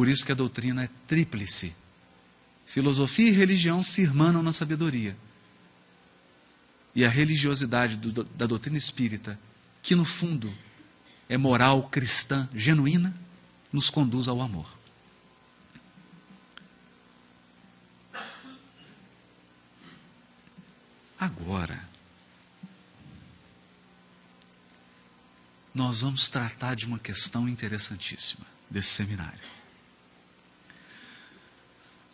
Por isso que a doutrina é tríplice. Filosofia e religião se irmanam na sabedoria. E a religiosidade da doutrina espírita, que no fundo é moral cristã genuína, nos conduz ao amor. Agora, nós vamos tratar de uma questão interessantíssima desse seminário.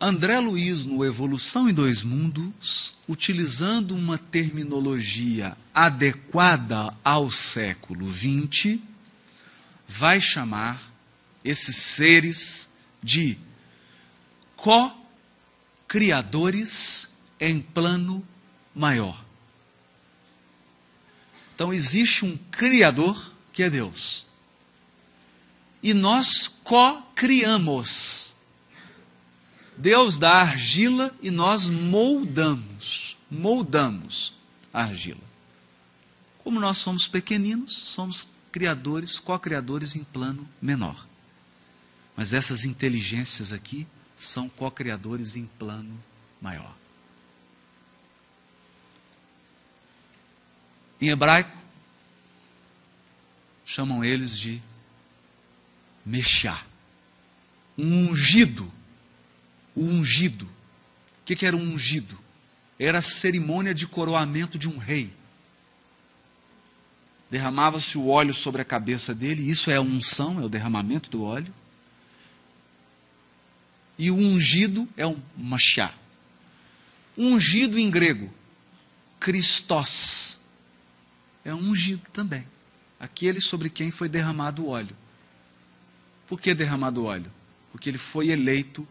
André Luiz, no Evolução em Dois Mundos, utilizando uma terminologia adequada ao século XX, vai chamar esses seres de co-criadores em plano maior. Então existe um Criador, que é Deus. E nós co-criamos. Deus dá argila e nós moldamos a argila. Como nós somos pequeninos, somos criadores, co-criadores em plano menor. Mas essas inteligências aqui são co-criadores em plano maior. Em hebraico, chamam eles de Meshá, um ungido. O ungido. O que era um ungido? Era a cerimônia de coroamento de um rei. Derramava-se o óleo sobre a cabeça dele, isso é a unção, é o derramamento do óleo. E o ungido é um machá. Ungido em grego, Christos, é um ungido também. Aquele sobre quem foi derramado o óleo. Por que derramado o óleo? Porque ele foi eleito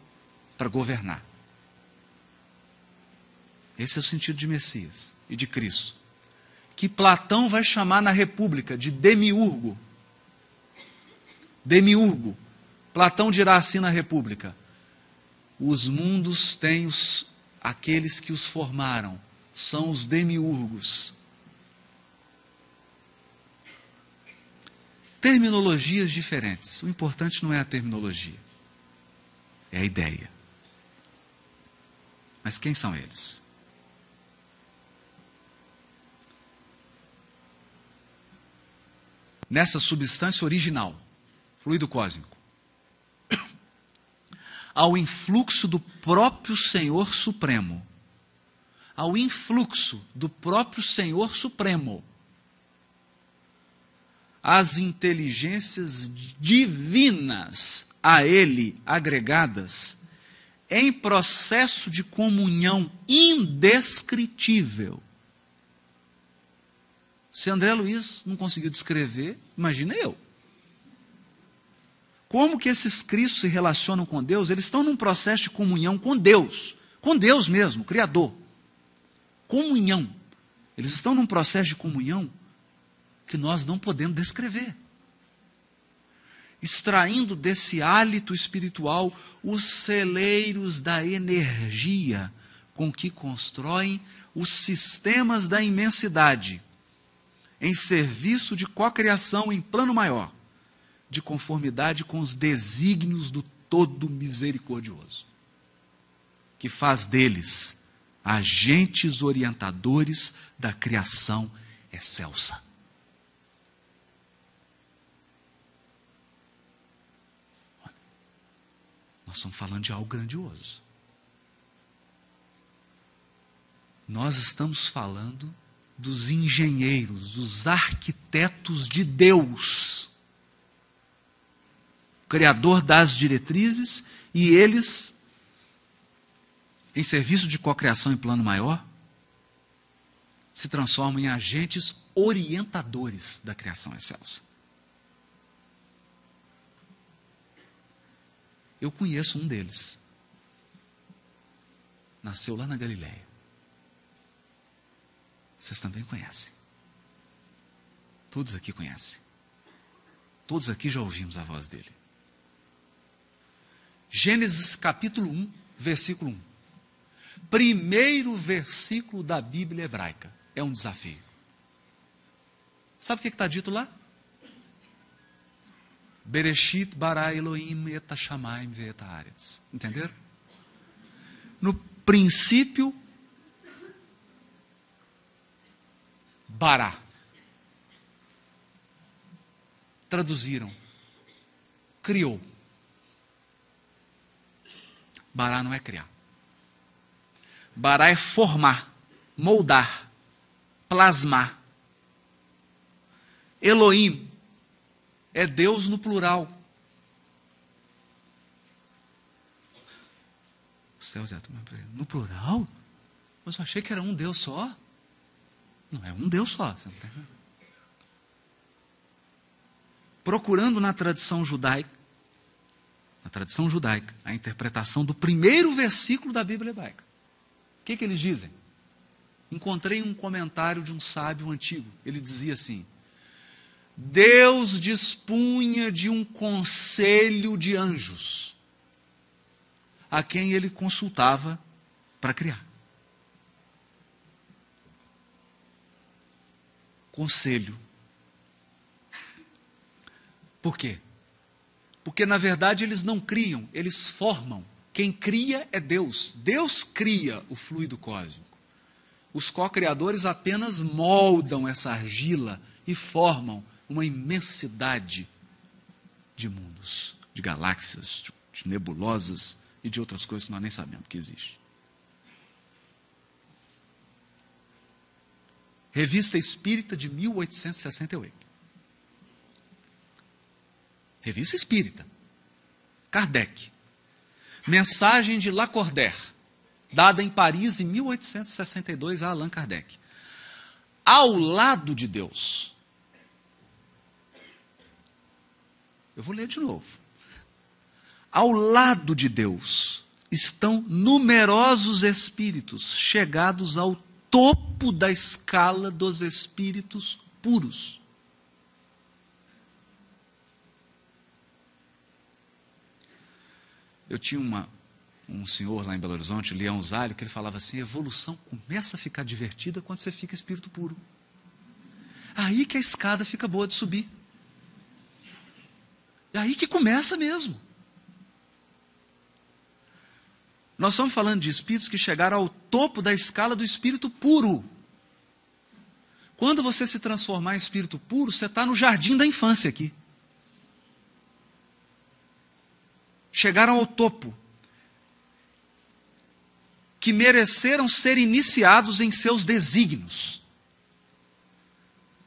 para governar. Esse é o sentido de Messias e de Cristo. Que Platão vai chamar na República de demiurgo. Demiurgo. Platão dirá assim na República: os mundos têm aqueles que os formaram, são os demiurgos. Terminologias diferentes. O importante não é a terminologia, é a ideia. Mas quem são eles? Nessa substância original, fluido cósmico, ao influxo do próprio Senhor Supremo, ao influxo do próprio Senhor Supremo, as inteligências divinas a ele agregadas, em processo de comunhão indescritível. Se André Luiz não conseguiu descrever, imagina eu. Como que esses Cristos se relacionam com Deus? Eles estão num processo de comunhão com Deus mesmo, Criador. Comunhão. Eles estão num processo de comunhão que nós não podemos descrever. Extraindo desse hálito espiritual os celeiros da energia com que constroem os sistemas da imensidade, em serviço de cocriação em plano maior, de conformidade com os desígnios do Todo Misericordioso, que faz deles agentes orientadores da criação excelsa. Nós estamos falando de algo grandioso. Nós estamos falando dos engenheiros, dos arquitetos de Deus, Criador das diretrizes, e eles, em serviço de cocriação em plano maior, se transformam em agentes orientadores da criação excelsa. Eu conheço um deles. Nasceu lá na Galileia. Vocês também conhecem. Todos aqui conhecem. Todos aqui já ouvimos a voz dele. Gênesis capítulo 1, versículo 1. Primeiro versículo da Bíblia hebraica. É um desafio. Sabe o que está dito lá? Bereshit bara Elohim et hashamayim ve'et haaretz. Entenderam? No princípio, bara. Traduziram. Criou. Bara não é criar. Bara é formar, moldar, plasmar. Elohim é Deus no plural. O céu, no plural? Mas eu achei que era um Deus só. Não é um Deus só. Você não está entendendo? Procurando na tradição judaica, a interpretação do primeiro versículo da Bíblia hebraica. O que eles dizem? Encontrei um comentário de um sábio antigo. Ele dizia assim: Deus dispunha de um conselho de anjos, a quem ele consultava para criar. Conselho. Por quê? Porque, na verdade, eles não criam, eles formam. Quem cria é Deus. Deus cria o fluido cósmico. Os co-criadores apenas moldam essa argila e formam uma imensidade de mundos, de galáxias, de nebulosas e de outras coisas que nós nem sabemos que existem. Revista Espírita de 1868. Revista Espírita. Kardec. Mensagem de Lacordaire, dada em Paris em 1862 a Allan Kardec. Ao lado de Deus. Eu vou ler de novo. Ao lado de Deus estão numerosos espíritos chegados ao topo da escala dos espíritos puros. Eu tinha um senhor lá em Belo Horizonte, Leão Zálio, que ele falava assim: a evolução começa a ficar divertida quando você fica espírito puro. Aí que a escada fica boa de subir. É aí que começa mesmo. Nós estamos falando de espíritos que chegaram ao topo da escala do espírito puro. Quando você se transformar em espírito puro, você está no jardim da infância aqui. Chegaram ao topo, que mereceram ser iniciados em seus desígnios.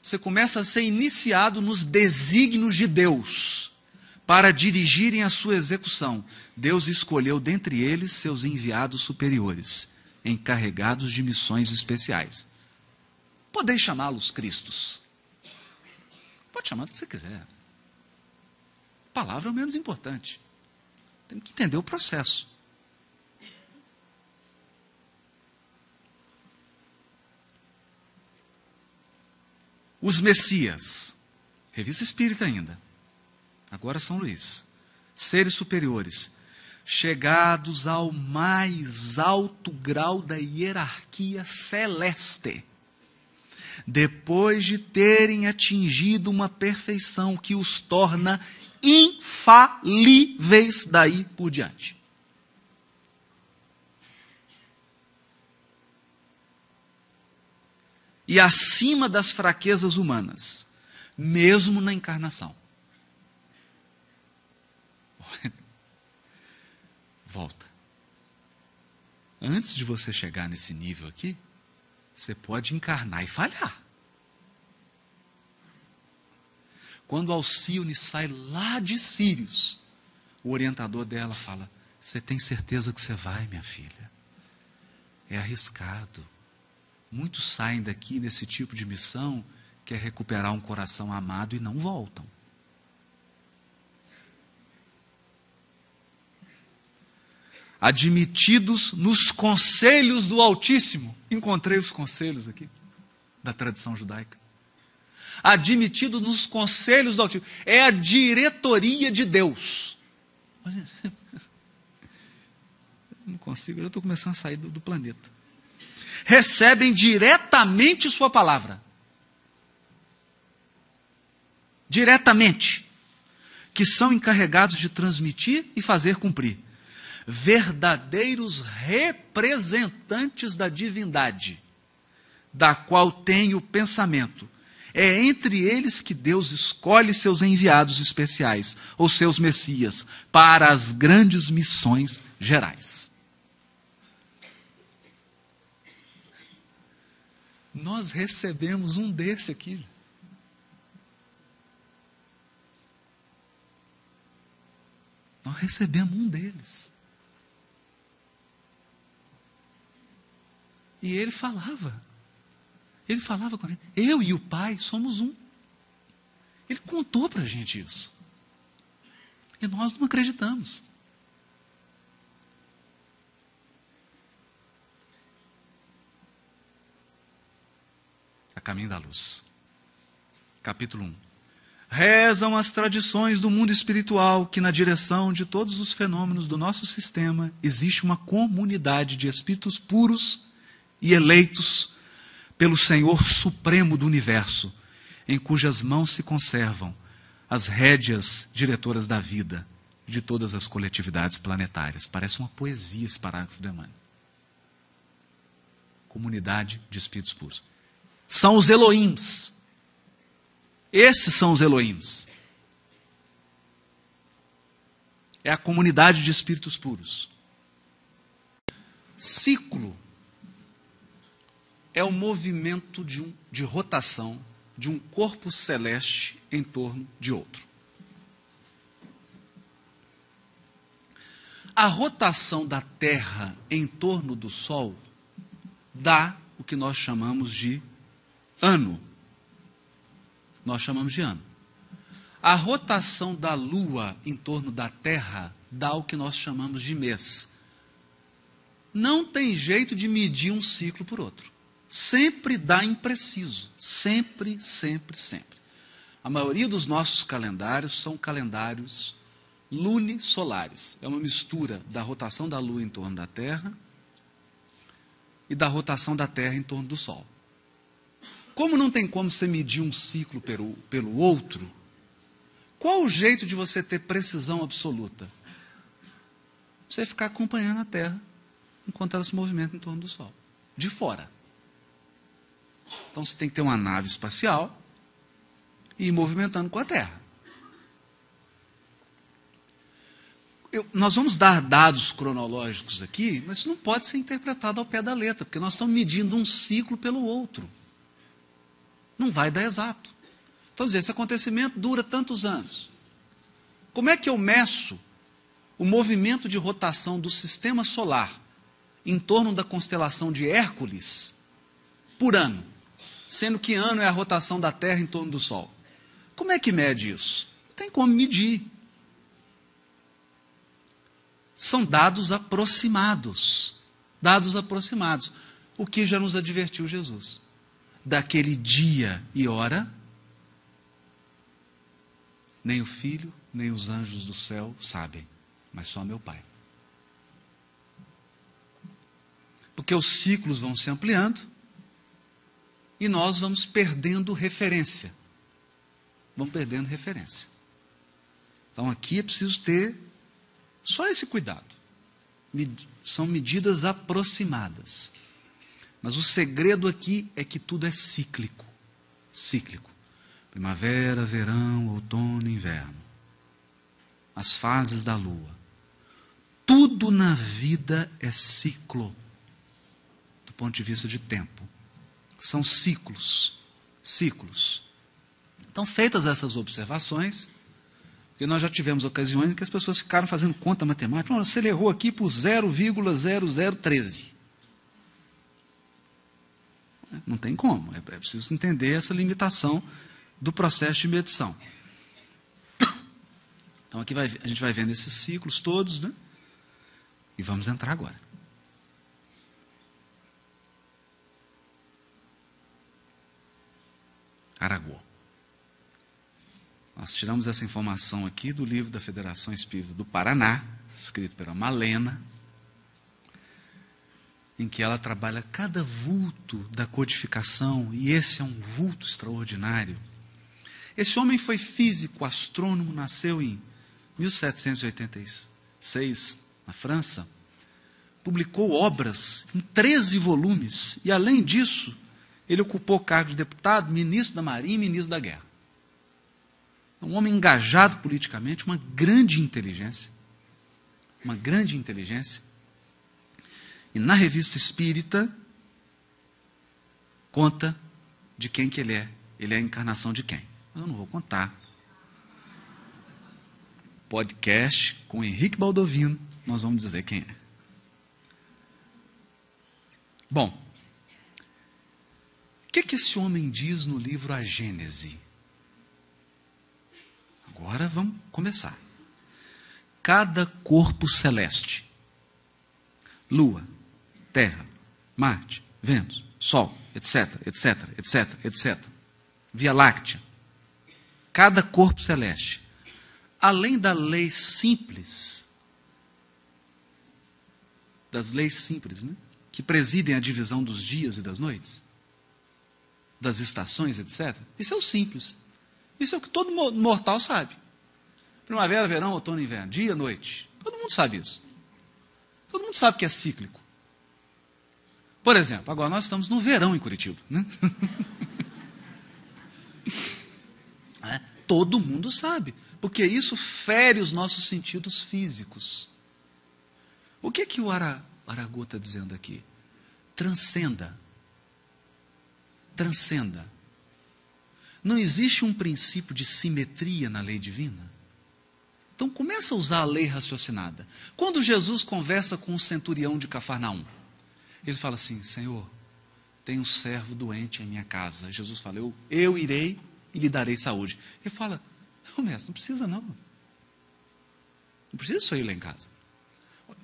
Você começa a ser iniciado nos desígnios de Deus, para dirigirem a sua execução. Deus escolheu dentre eles seus enviados superiores, encarregados de missões especiais. Podeis chamá-los Cristos. Pode chamar do que você quiser. A palavra é o menos importante. Tem que entender o processo. Os Messias, Revista Espírita ainda, agora São Luís, seres superiores, chegados ao mais alto grau da hierarquia celeste, depois de terem atingido uma perfeição que os torna infalíveis daí por diante. E acima das fraquezas humanas, mesmo na encarnação. Volta. Antes de você chegar nesse nível aqui, você pode encarnar e falhar. Quando Alcione sai lá de Sírios, o orientador dela fala: você tem certeza que você vai, minha filha? É arriscado. Muitos saem daqui nesse tipo de missão, que é recuperar um coração amado, e não voltam. Admitidos nos conselhos do Altíssimo. Encontrei os conselhos aqui, da tradição judaica. Admitidos nos conselhos do Altíssimo. É a diretoria de Deus. Eu não consigo, eu estou começando a sair do planeta. Recebem diretamente sua palavra. Diretamente. que são encarregados de transmitir e fazer cumprir. Verdadeiros representantes da divindade, da qual tem o pensamento. É entre eles que Deus escolhe seus enviados especiais, ou seus messias, para as grandes missões gerais. Nós recebemos um desse aqui. Nós recebemos um deles. E ele falava com ele, eu e o Pai somos um. Ele contou para a gente isso. E nós não acreditamos. A caminho da luz. Capítulo 1. Rezam as tradições do mundo espiritual que na direção de todos os fenômenos do nosso sistema existe uma comunidade de espíritos puros e eleitos pelo Senhor Supremo do Universo, em cujas mãos se conservam as rédeas diretoras da vida de todas as coletividades planetárias. Parece uma poesia esse parágrafo do Emmanuel. Comunidade de espíritos puros. São os Elohims. Esses são os Elohims. É a comunidade de espíritos puros. Ciclo é o movimento de rotação de um corpo celeste em torno de outro. A rotação da Terra em torno do Sol dá o que nós chamamos de ano. Nós chamamos de ano. A rotação da Lua em torno da Terra dá o que nós chamamos de mês. Não tem jeito de medir um ciclo por outro. Sempre dá impreciso. Sempre, sempre, sempre. A maioria dos nossos calendários são calendários lunisolares. É uma mistura da rotação da Lua em torno da Terra e da rotação da Terra em torno do Sol. Como não tem como você medir um ciclo pelo outro, qual o jeito de você ter precisão absoluta? Você ficar acompanhando a Terra enquanto ela se movimenta em torno do Sol, de fora. Então você tem que ter uma nave espacial e ir movimentando com a Terra. Nós vamos dar dados cronológicos aqui, mas isso não pode ser interpretado ao pé da letra, porque nós estamos medindo um ciclo pelo outro. Não vai dar exato. Então, esse acontecimento dura tantos anos. Como é que eu meço o movimento de rotação do sistema solar em torno da constelação de Hércules por ano? Sendo que ano é a rotação da Terra em torno do Sol. Como é que mede isso? Não tem como medir. São dados aproximados. Dados aproximados. O que já nos advertiu Jesus. Daquele dia e hora, nem o Filho, nem os anjos do céu sabem, mas só meu Pai. Porque os ciclos vão se ampliando e nós vamos perdendo referência. Vamos perdendo referência. Então aqui é preciso ter só esse cuidado. São medidas aproximadas. Mas o segredo aqui é que tudo é cíclico. Cíclico. Primavera, verão, outono, inverno. As fases da lua. Tudo na vida é ciclo. Do ponto de vista de tempo. São ciclos. Ciclos. Então, feitas essas observações, porque nós já tivemos ocasiões em que as pessoas ficaram fazendo conta matemática. Você errou aqui por 0,0013. Não tem como. É preciso entender essa limitação do processo de medição. Então, aqui a gente vai vendo esses ciclos todos, né? E vamos entrar agora. Aragô. Nós tiramos essa informação aqui do livro da Federação Espírita do Paraná, escrito pela Malena, em que ela trabalha cada vulto da codificação, e esse é um vulto extraordinário. Esse homem foi físico, astrônomo, nasceu em 1786, na França, publicou obras em 13 volumes, e além disso, ele ocupou o cargo de deputado, ministro da Marinha e ministro da Guerra. Um homem engajado politicamente, uma grande inteligência. Uma grande inteligência. E na Revista Espírita, conta de quem que ele é. Ele é a encarnação de quem? Eu não vou contar. Podcast com Henrique Baldovino, nós vamos dizer quem é. Bom, o que esse homem diz no livro A Gênese? Agora vamos começar. Cada corpo celeste, Lua, Terra, Marte, Vênus, Sol, etc, etc, etc, etc, Via Láctea, cada corpo celeste, além das leis simples, né, que presidem a divisão dos dias e das noites, das estações, etc. Isso é o simples. Isso é o que todo mortal sabe. Primavera, verão, outono e inverno, dia, noite. Todo mundo sabe isso. Todo mundo sabe que é cíclico. Por exemplo, agora nós estamos no verão em Curitiba, né? Todo mundo sabe, porque isso fere os nossos sentidos físicos. O que o Arago está dizendo aqui? Transcenda. Transcenda. Não existe um princípio de simetria na lei divina? Então começa a usar a lei raciocinada. Quando Jesus conversa com o centurião de Cafarnaum, ele fala assim: Senhor, tem um servo doente em minha casa. Jesus fala: eu irei e lhe darei saúde. Ele fala: não, mestre, não precisa não. Não precisa só ir lá em casa.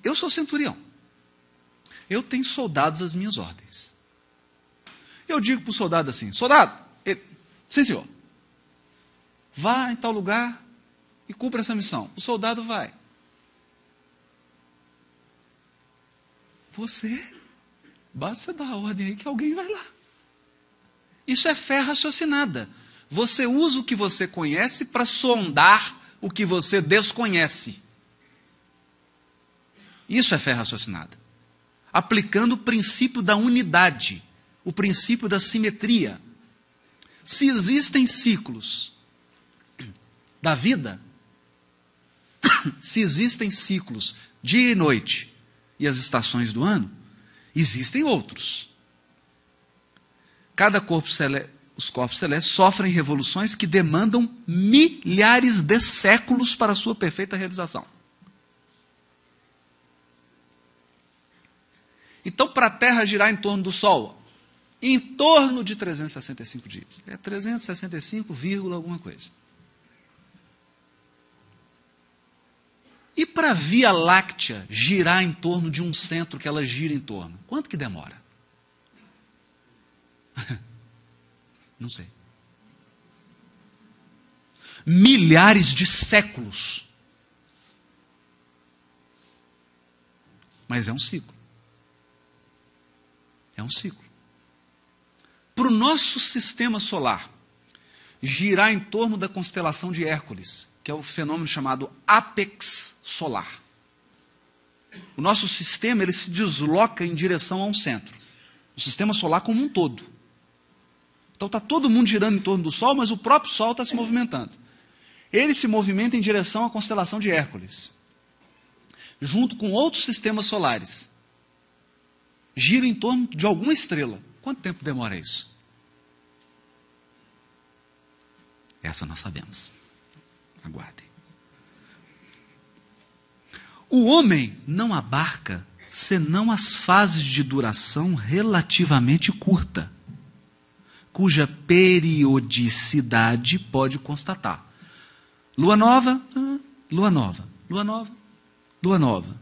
Eu sou centurião. Eu tenho soldados às minhas ordens. Eu digo para o soldado assim: soldado, sim senhor, vá em tal lugar e cumpra essa missão. O soldado vai. Basta dar a ordem aí que alguém vai lá. Isso é fé raciocinada. Você usa o que você conhece para sondar o que você desconhece. Isso é fé raciocinada. Aplicando o princípio da unidade, o princípio da simetria. Se existem ciclos da vida, se existem ciclos dia e noite e as estações do ano, existem outros. Os corpos celestes sofrem revoluções que demandam milhares de séculos para a sua perfeita realização. Então, para a Terra girar em torno do Sol, em torno de 365 dias. É 365, alguma coisa. E para a Via Láctea girar em torno de um centro que ela gira em torno, quanto que demora? Não sei. Milhares de séculos. Mas é um ciclo. É um ciclo. Para o nosso sistema solar girar em torno da constelação de Hércules, que é o fenômeno chamado ápex solar. O nosso sistema ele se desloca em direção a um centro. O sistema solar como um todo. Então está todo mundo girando em torno do Sol, mas o próprio Sol está se movimentando. Ele se movimenta em direção à constelação de Hércules, junto com outros sistemas solares. Gira em torno de alguma estrela. Quanto tempo demora isso? Essa nós sabemos. Aguardem. O homem não abarca senão as fases de duração relativamente curta, cuja periodicidade pode constatar. Lua nova, lua nova, lua nova, lua nova,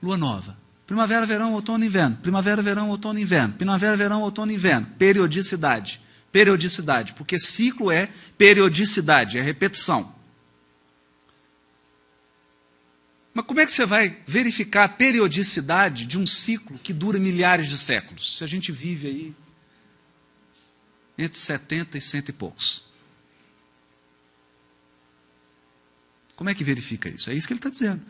lua nova. Primavera, verão, outono, inverno. Primavera, verão, outono, inverno. Primavera, verão, outono, inverno. Periodicidade. Periodicidade, porque ciclo é periodicidade, é repetição. Mas como é que você vai verificar a periodicidade de um ciclo que dura milhares de séculos? Se a gente vive aí entre 70 e 100 e poucos. Como é que verifica isso? É isso que ele está dizendo.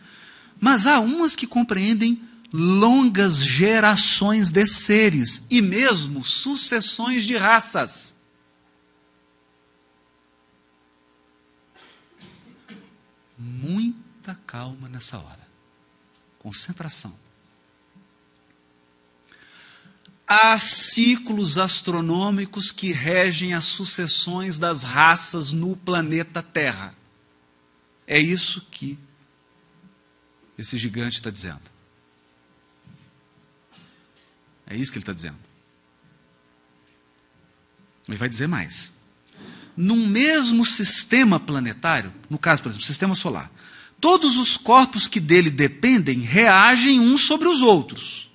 Mas há umas que compreendem longas gerações de seres e mesmo sucessões de raças. Muita calma nessa hora. Concentração. Há ciclos astronômicos que regem as sucessões das raças no planeta Terra. É isso que esse gigante está dizendo. É isso que ele está dizendo. Ele vai dizer mais. Num mesmo sistema planetário, no caso, por exemplo, sistema solar, todos os corpos que dele dependem reagem uns sobre os outros.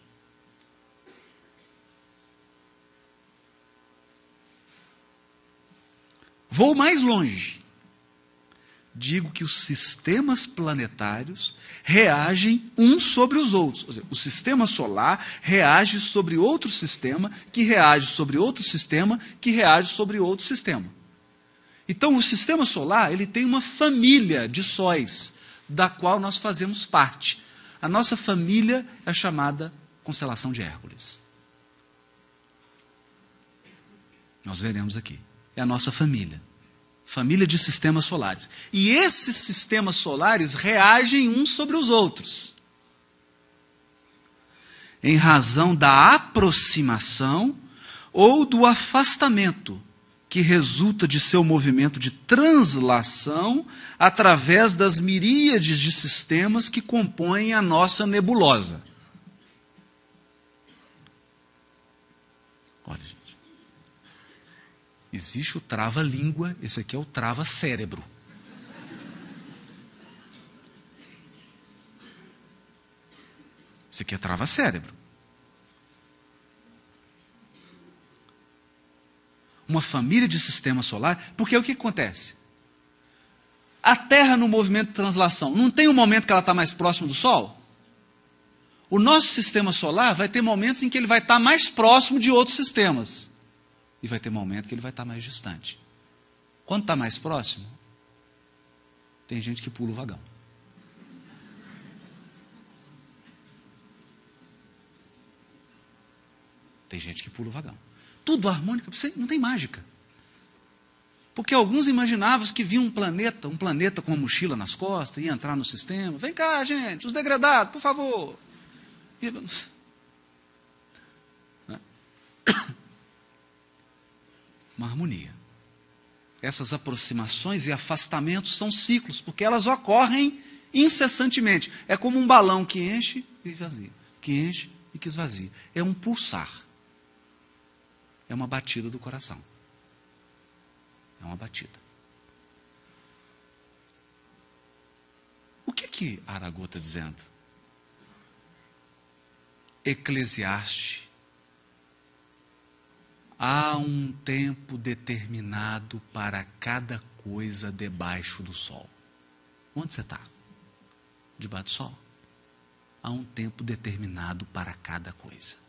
Vou mais longe. Digo que os sistemas planetários reagem uns sobre os outros. Ou seja, o sistema solar reage sobre outro sistema, que reage sobre outro sistema, que reage sobre outro sistema. Então, o sistema solar ele tem uma família de sóis, da qual nós fazemos parte. A nossa família é chamada constelação de Hércules. Nós veremos aqui. É a nossa família. Família de sistemas solares. E esses sistemas solares reagem uns sobre os outros. Em razão da aproximação ou do afastamento que resulta de seu movimento de translação através das miríades de sistemas que compõem a nossa nebulosa. Olha, gente. Existe o trava-língua, esse aqui é o trava-cérebro. Esse aqui é trava-cérebro. Uma família de sistema solar, porque o que acontece? A Terra no movimento de translação, não tem um momento que ela está mais próxima do Sol? O nosso sistema solar vai ter momentos em que ele vai estar mais próximo de outros sistemas. E vai ter momento que ele vai estar mais distante. Quando está mais próximo, tem gente que pula o vagão. Tem gente que pula o vagão. Tudo harmônico, não tem mágica. Porque alguns imaginavam que vinha um planeta com uma mochila nas costas, ia entrar no sistema. Vem cá, gente, os degradados, por favor. Uma harmonia. Essas aproximações e afastamentos são ciclos, porque elas ocorrem incessantemente. É como um balão que enche e esvazia, que enche e que esvazia. É um pulsar. É uma batida do coração. É uma batida. O que Aragô está dizendo? Eclesiastes. Há um tempo determinado para cada coisa debaixo do sol. Onde você está? Debaixo do sol. Há um tempo determinado para cada coisa.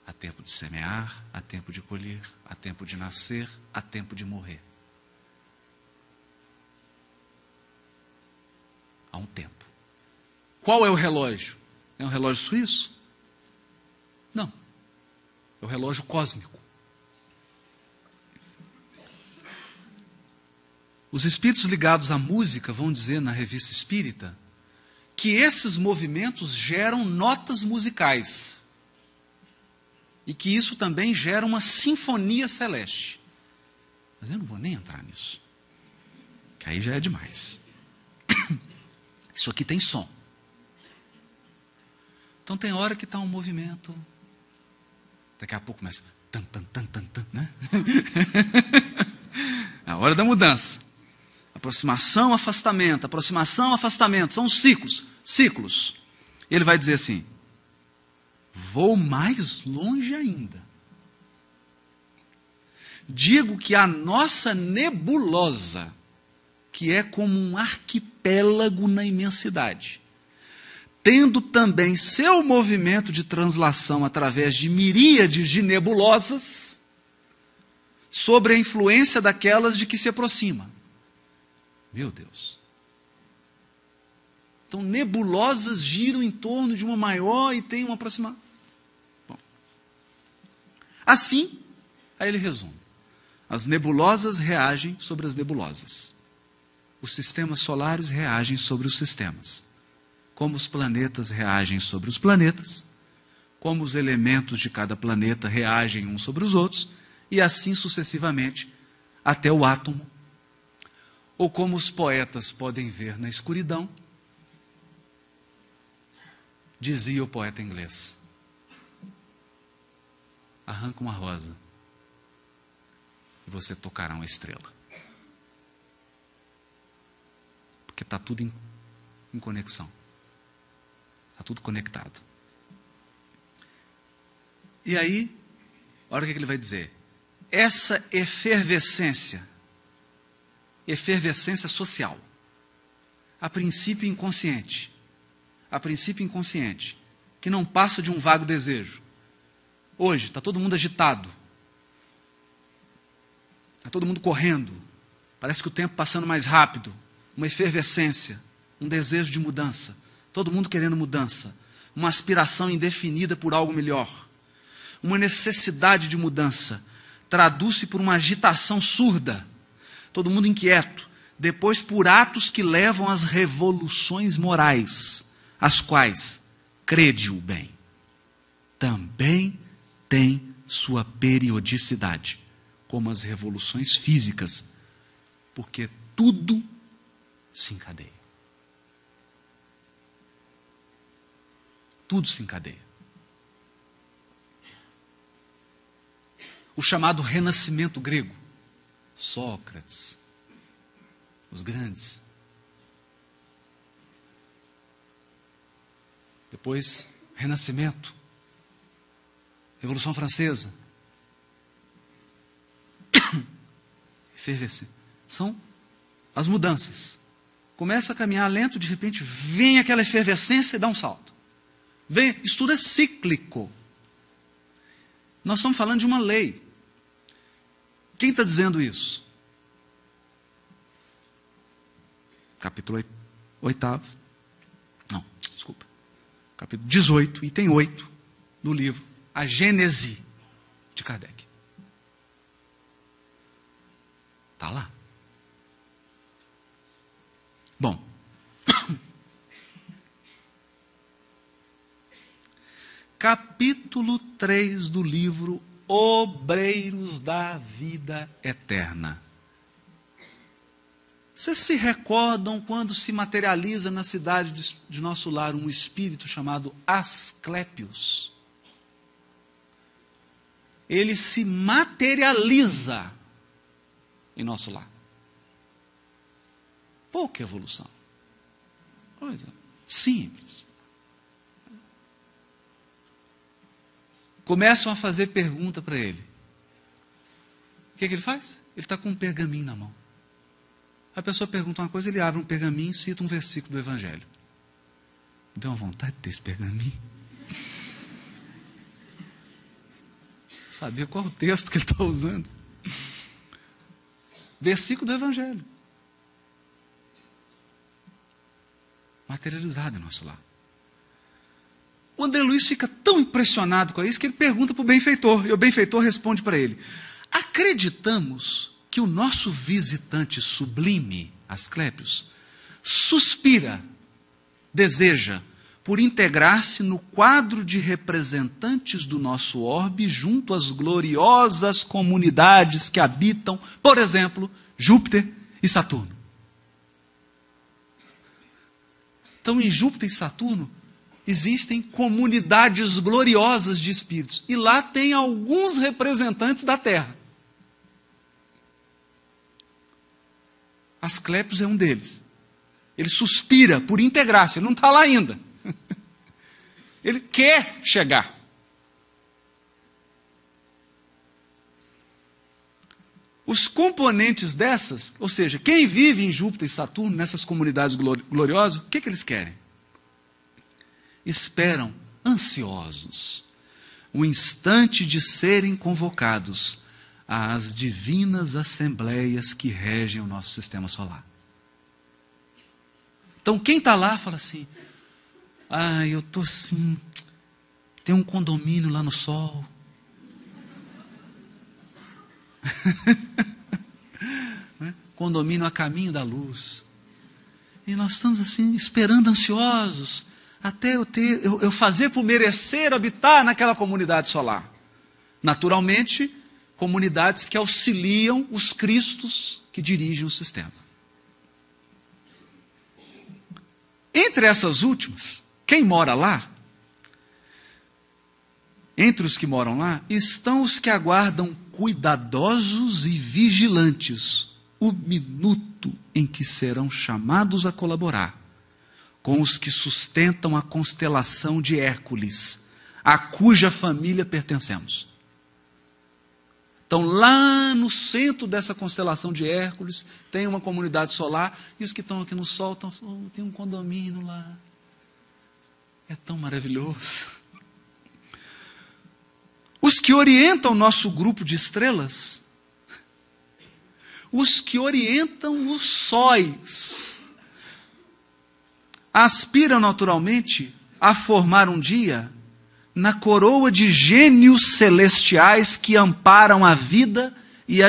Há tempo de semear, há tempo de colher, há tempo de nascer, há tempo de morrer. Há um tempo. Qual é o relógio? É um relógio suíço? Não. É o relógio cósmico. Os espíritos ligados à música vão dizer na Revista Espírita que esses movimentos geram notas musicais. E que isso também gera uma sinfonia celeste. Mas eu não vou nem entrar nisso. Que aí já é demais. Isso aqui tem som. Então tem hora que está um movimento. Daqui a pouco começa. Tan, tan, tan, tan, tan, né? A hora da mudança. Aproximação, afastamento. Aproximação, afastamento. São ciclos. Ciclos. E ele vai dizer assim. Vou mais longe ainda. Digo que a nossa nebulosa, que é como um arquipélago na imensidade, tendo também seu movimento de translação através de miríades de nebulosas, sobre a influência daquelas de que se aproxima. Meu Deus. Então, nebulosas giram em torno de uma maior e tem uma aproximação. Bom. Assim, aí ele resume. As nebulosas reagem sobre as nebulosas. Os sistemas solares reagem sobre os sistemas. Como os planetas reagem sobre os planetas, como os elementos de cada planeta reagem uns sobre os outros, e assim sucessivamente, até o átomo. Ou como os poetas podem ver na escuridão, dizia o poeta inglês: arranca uma rosa e você tocará uma estrela. Porque está tudo em conexão. Está tudo conectado. E aí, olha o que ele vai dizer. Essa efervescência social, a princípio inconsciente, que não passa de um vago desejo. Hoje, está todo mundo agitado, está todo mundo correndo, parece que o tempo passando mais rápido, uma efervescência, um desejo de mudança, todo mundo querendo mudança, uma aspiração indefinida por algo melhor, uma necessidade de mudança, traduz-se por uma agitação surda, todo mundo inquieto, depois por atos que levam às revoluções morais, as quais, crede-o bem, também tem sua periodicidade, como as revoluções físicas, porque tudo se encadeia. Tudo se encadeia. O chamado renascimento grego, Sócrates, os grandes. Depois, Renascimento, Revolução Francesa, efervescência. São as mudanças. Começa a caminhar lento, de repente vem aquela efervescência e dá um salto. Isso tudo é cíclico. Nós estamos falando de uma lei. Quem está dizendo isso? Capítulo 8. Não, desculpa. Capítulo 18, item 8 do livro A Gênese de Kardec. Está lá. Bom. Capítulo 3 do livro Obreiros da Vida Eterna. Vocês se recordam quando se materializa na cidade de nosso lar um espírito chamado Asclépios? Ele se materializa em nosso lar. Pouca evolução. Coisa simples. Começam a fazer pergunta para ele. O que ele faz? Ele está com um pergaminho na mão. A pessoa pergunta uma coisa, ele abre um pergaminho e cita um versículo do Evangelho. Deu uma vontade de ter esse pergaminho. Saber qual o texto que ele está usando. Versículo do Evangelho. Materializado em nosso lar. O André Luiz fica tão impressionado com isso que ele pergunta para o benfeitor. E o benfeitor responde para ele: acreditamos que o nosso visitante sublime, Asclépios, suspira, deseja, por integrar-se no quadro de representantes do nosso orbe junto às gloriosas comunidades que habitam, por exemplo, Júpiter e Saturno. Então, em Júpiter e Saturno, existem comunidades gloriosas de espíritos. E lá tem alguns representantes da Terra. Asclépios é um deles. Ele suspira por integrar-se, ele não está lá ainda. Ele quer chegar. Os componentes dessas, ou seja, quem vive em Júpiter e Saturno, nessas comunidades gloriosas, o que eles querem? Esperam, ansiosos, o instante de serem convocados às divinas assembleias que regem o nosso sistema solar. Então quem está lá fala assim, eu estou assim, tem um condomínio lá no sol. Condomínio a caminho da luz. E nós estamos assim, esperando ansiosos, até eu fazer por merecer habitar naquela comunidade solar. Naturalmente, comunidades que auxiliam os cristos que dirigem o sistema. Entre essas últimas, quem mora lá, entre os que moram lá, estão os que aguardam cuidadosos e vigilantes o minuto em que serão chamados a colaborar com os que sustentam a constelação de Hércules, a cuja família pertencemos. Então, lá no centro dessa constelação de Hércules, tem uma comunidade solar, e os que estão aqui no sol estão, tem um condomínio lá. É tão maravilhoso. Os que orientam o nosso grupo de estrelas, os que orientam os sóis, aspiram naturalmente a formar um dia na coroa de gênios celestiais que amparam a vida e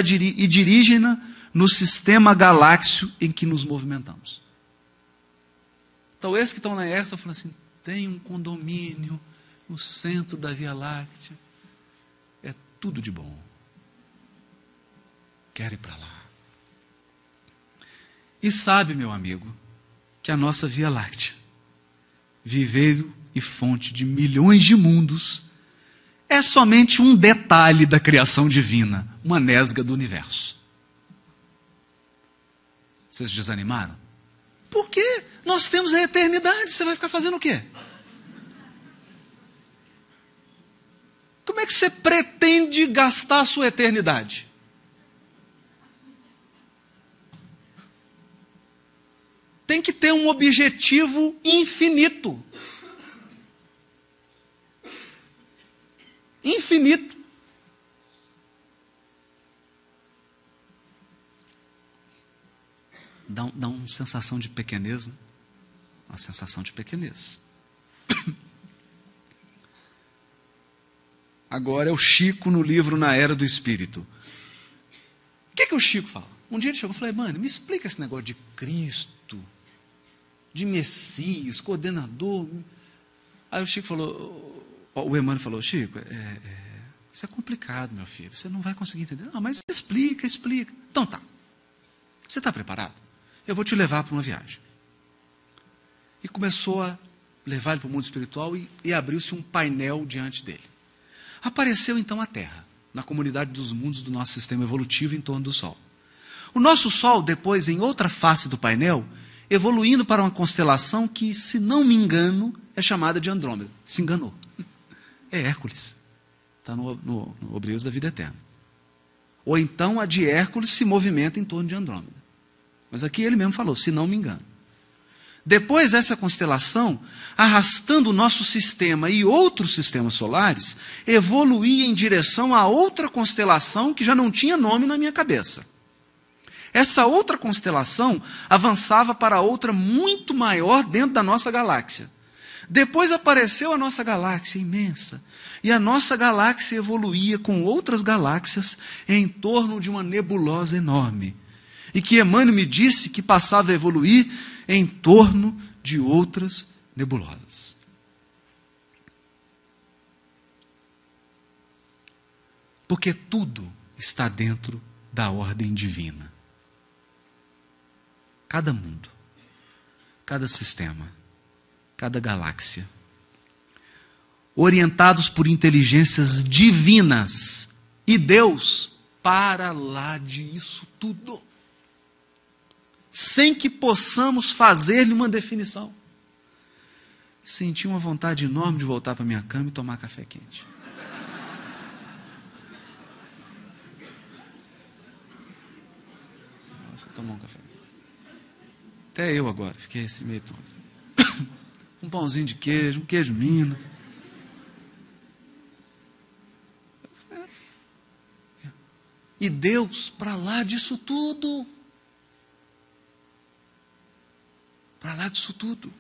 dirigem-na no sistema galáxio em que nos movimentamos. Então, esses que estão na Hércules estão falando assim, tem um condomínio no centro da Via Láctea, é tudo de bom. Quero ir para lá. E sabe, meu amigo, que a nossa Via Láctea, viveiro e fonte de milhões de mundos, é somente um detalhe da criação divina, uma nesga do universo. Vocês desanimaram? Por quê? Nós temos a eternidade, você vai ficar fazendo o quê? Como é que você pretende gastar a sua eternidade? Tem que ter um objetivo infinito. Infinito. Dá uma sensação de pequenez, né? Uma sensação de pequenez. Agora é o Chico no livro Na Era do Espírito. O que o Chico fala? Um dia ele chegou e falou, mano, me explica esse negócio de Cristo, de Messias, coordenador. Aí o Chico falou, o Emmanuel falou, Chico, isso é complicado, meu filho, você não vai conseguir entender. Não, mas explica. Então tá, você está preparado? Eu vou te levar para uma viagem. E começou a levar ele para o mundo espiritual e abriu-se um painel diante dele. Apareceu então a Terra, na comunidade dos mundos do nosso sistema evolutivo em torno do Sol. O nosso Sol, depois, em outra face do painel, evoluindo para uma constelação que, se não me engano, é chamada de Andrômeda. Se enganou. É Hércules. Está no Obreiros da Vida Eterna. Ou então a de Hércules se movimenta em torno de Andrômeda. Mas aqui ele mesmo falou, se não me engano. Depois essa constelação, arrastando o nosso sistema e outros sistemas solares, evoluía em direção a outra constelação que já não tinha nome na minha cabeça. Essa outra constelação avançava para outra muito maior dentro da nossa galáxia. Depois apareceu a nossa galáxia imensa. E a nossa galáxia evoluía com outras galáxias em torno de uma nebulosa enorme. E que Emmanuel me disse que passava a evoluir em torno de outras nebulosas. Porque tudo está dentro da ordem divina. Cada mundo, cada sistema, cada galáxia, orientados por inteligências divinas, e Deus para lá disso tudo, sem que possamos fazer-lhe uma definição. Senti uma vontade enorme de voltar para minha cama e tomar café quente. Nossa, vou tomar um café. Até eu agora, fiquei assim meio tonto. Um pãozinho de queijo, um queijo Minas. E Deus para lá disso tudo. para lá disso tudo.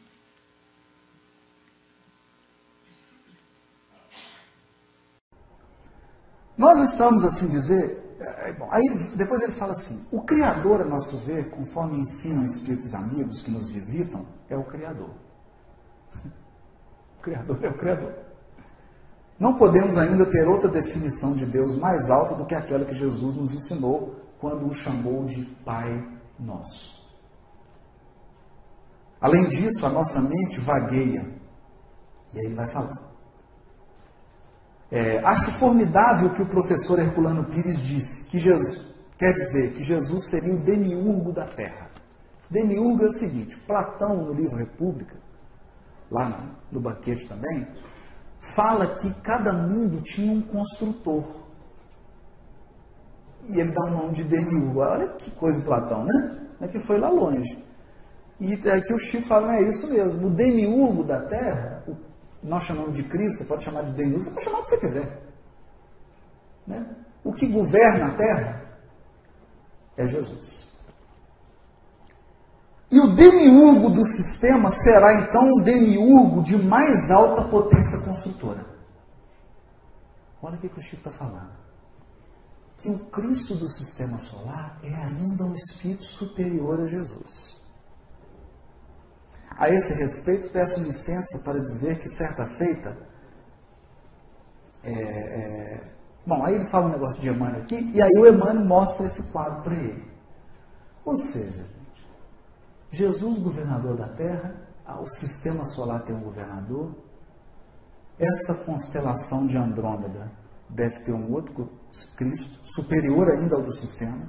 Nós estamos, assim dizer, bom, aí depois ele fala assim, o Criador, a nosso ver, conforme ensinam espíritos amigos que nos visitam, é o Criador. O Criador é o Criador. Não podemos ainda ter outra definição de Deus mais alta do que aquela que Jesus nos ensinou quando o chamou de Pai Nosso. Além disso, a nossa mente vagueia. E aí ele vai falar. Acho formidável que o professor Herculano Pires disse, que Jesus, quer dizer, que Jesus seria o demiurgo da Terra. Demiurgo é o seguinte, Platão, no livro República, lá no banquete também, fala que cada mundo tinha um construtor. E ele dá o nome de demiurgo. Olha que coisa de Platão, né? É que foi lá longe. E aqui o Chico fala, é isso mesmo, o demiurgo da Terra, nós chamamos de Cristo, você pode chamar de demiurgo, você pode chamar o que você quiser. Né? O que governa a Terra é Jesus. E o demiurgo do sistema será então um demiurgo de mais alta potência construtora. Olha o que o Chico está falando. Que o Cristo do sistema solar é ainda um espírito superior a Jesus. A esse respeito, peço licença para dizer que certa feita, bom, aí ele fala um negócio de Emmanuel aqui, e aí o Emmanuel mostra esse quadro para ele. Ou seja, Jesus, governador da Terra, o sistema solar tem um governador, essa constelação de Andrômeda deve ter um outro Cristo, superior ainda ao do sistema,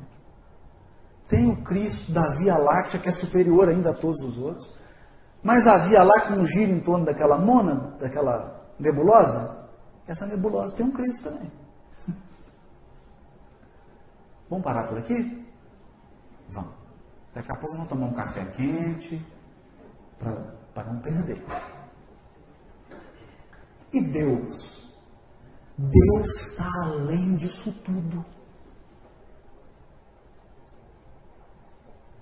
tem o Cristo da Via Láctea, que é superior ainda a todos os outros, mas a Via Láctea não gira em torno daquela mônada, daquela nebulosa? Essa nebulosa tem um Cristo também. Vamos parar por aqui? Vamos. Daqui a pouco vamos tomar um café quente para não perder. E Deus? Deus está além disso tudo.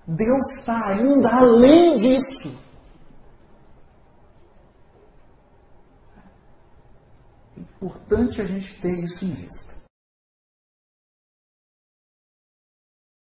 Deus está ainda além disso. É importante a gente ter isso em vista.